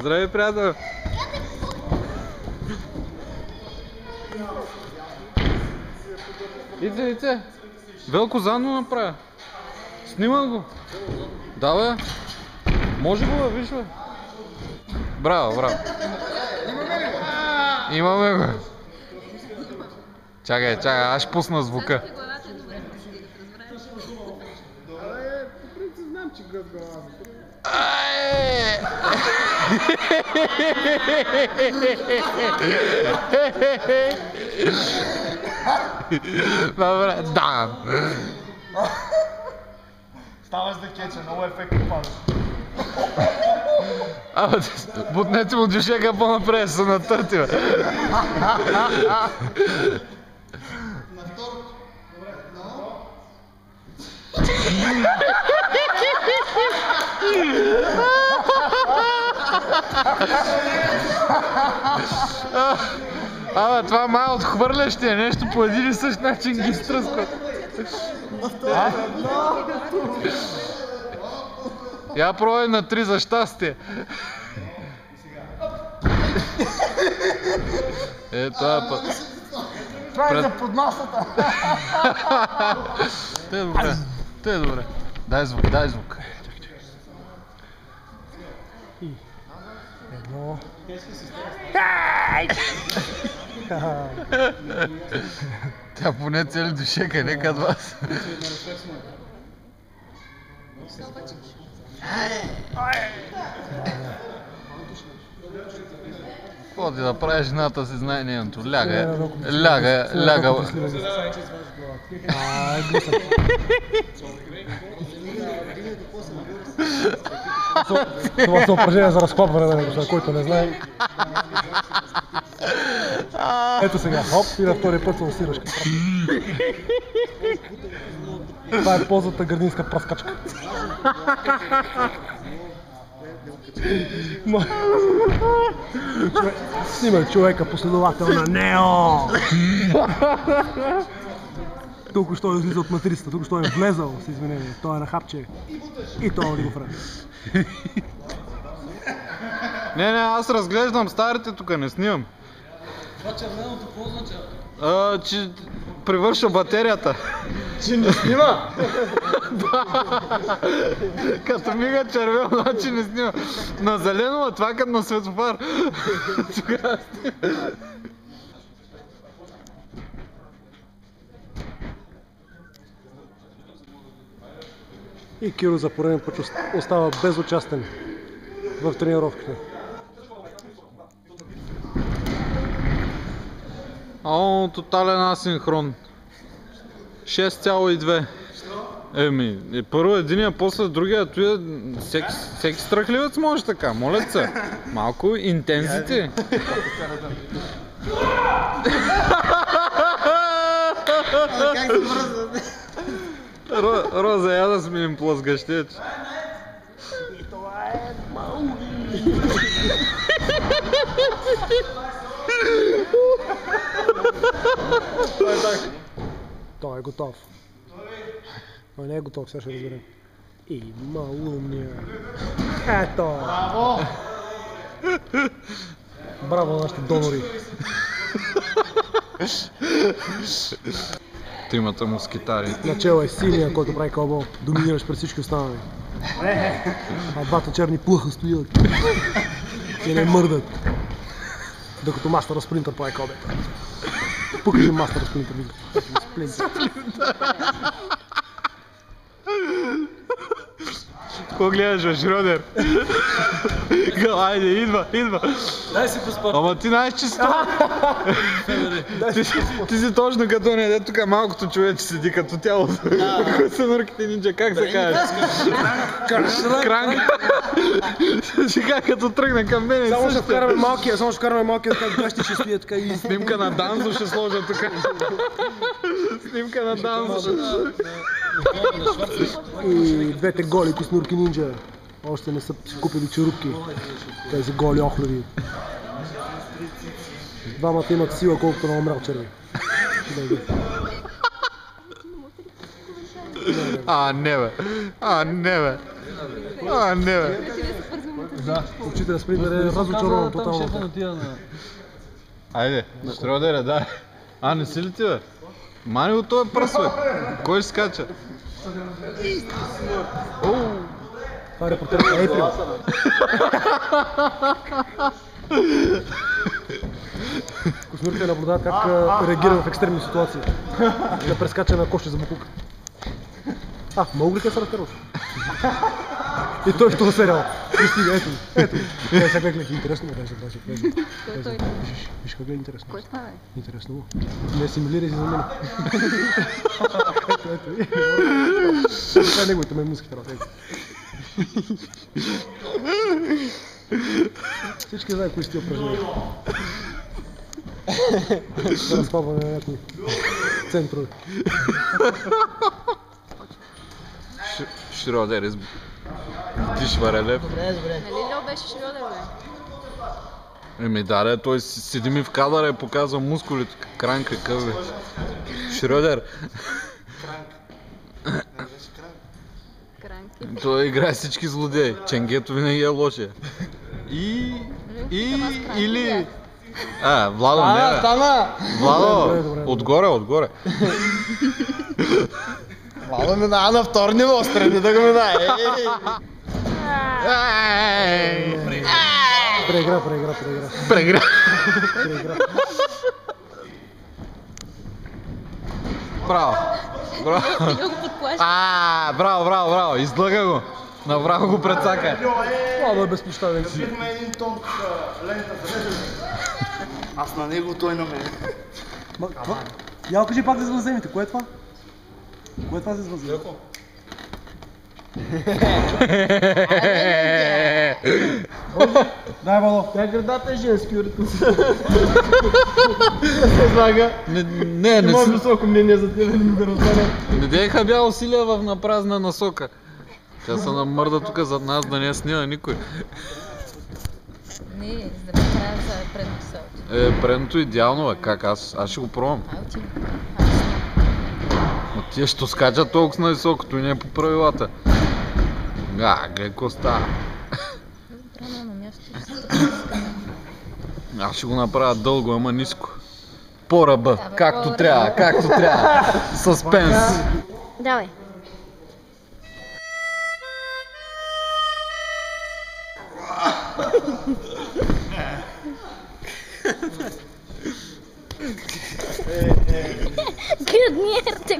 Здравей, приятел! Иде! Велко заедно направя. Снимай го. Да, бе. Може го, бе, виж, бе. Браво. Имаме го. Чакай, аз ще пусна звука. По принцип знам, че гръд глава. Добре, да. Ставаш да кече, много ефектно падаш. Бутнете му дюшека по-напред, се натърти, бе. На второ. Добре, това май отхвърлящия, нещо по един и същ начин ги стръсква. Я пробвай на 3 за щастие. Това е път. това е за подносата. Те е добре. Дай звук. Едно. Тя поне цели дюшека, не като вас. Какво ти да правиш, жената си знае нейното. Ляга. Това са упражнения за разхлабване на него, който не знае. Ето сега, хоп, и на втория път се усираш. Това е позата градинска праскачка. Снимай човека последовател на Нео! Тук що излиза от матрицата, тук що е влезал с извинение. Той е на хапче и той е олигофрен. Не, аз разглеждам старите тук, не снимам. Това червеното какво означава? Че привърша батерията. Че не снима? Като мига червено, значи не снима. На зелено, това като на светофар. Тогава снима. И Киро за пореден път остава безучастен в тренировките. Тотален асинхрон. 6,2. Първо единия, после другия, всеки страхливец може така, моля се. Малко интензити. Как се връзва? Роза, я да сменим плъзгащеч. И това е Маугли. Той е готов. Той не е готов, сега ще разберем. Има умния. Ето! Браво! Браво на нашите донори. Тримата москитари. Начало е синия, който прави кълбо. Доминираш пред всички останали. А двата черни плъха стоят. И не мърдат. Докато Мастър Спринтър прави кълбето. Покажи Мастър Спринтър. Какво гледаш, бе, Шрёдер? Айде, идва! Дай си поспорт. Ама ти знаеш, че си това. Ти си точно като не, де тук малкото човече седи като тялото. Кои са нурките нинджа, как се казва? Кранк. Сега като тръгна към мен. Само ще вкараме малкия, как гащи ще стоят така и... Снимка на Данзо ще сложа тук. Снимка на Данзо. И двете голи писнурки нинджа. Още не са си купили черупки. Тези голи охлеви. Двамата имат сила, колкото на умрял черви. Не бе. Учителя спринтер е разочарован тотално. Айде, Шрёдере, дай. А, не си ли ти, бе? Мани от този пръс, бе. Кой ще скача? Това е репортерът Ейприл. Кошмирите наблюдават как реагира в екстремни ситуации. Да прескача на коше за буклук. Мога ли къде се разкарваш? И той в този сериал. И стига, ето. Сега гледай, интересно му беше. Виж как гледа интересно. Кой това е? Интересно му. Не асимилирай си за мен. Ето. Това е неговите маймунските работи. Всички знаят кои сте упражнения. Да разпаваме на някои центрове. Шрёдер из Дишварелев. Нали Льо беше Шрёдер, бе? Еми да, той седи ми в кадъра и показва мускулите. Кранк какъв бе. Шрёдер. Кранки. Той играе всички злодеи. Ченгето винаги е лошия. Или... Владо, не бе. Владо, отгоре. Владо минава на втори ниво, страни да го минае. Преигра. Браво. Льо го подплаща. Браво. Излъга го. Направо го прецака. Владо е безпощаден. Видихме един тон лента за мен. Аз на него, той на мен. Я кажи пак за извънземните, кое е това? Кое е това за извънземните? Дай, Вало. Тя градата е женски, уритно се. Не Има си... високо мнение за тебе, не ми да разбере. Не дейха бял усилия на празна насока. Тя се намърда тук зад нас да не я снима никой. Не, за да правя за предното село. Предното идеално, бе. Как? Аз ще го пробвам. Отивам. Но тия ще скачат толкова на високото и не е по правилата. Гледай какво става. Трябва на място. Аз ще го направя дълго, ама ниско. По ръба, както трябва. Съспенс. Давай. Гръдниерте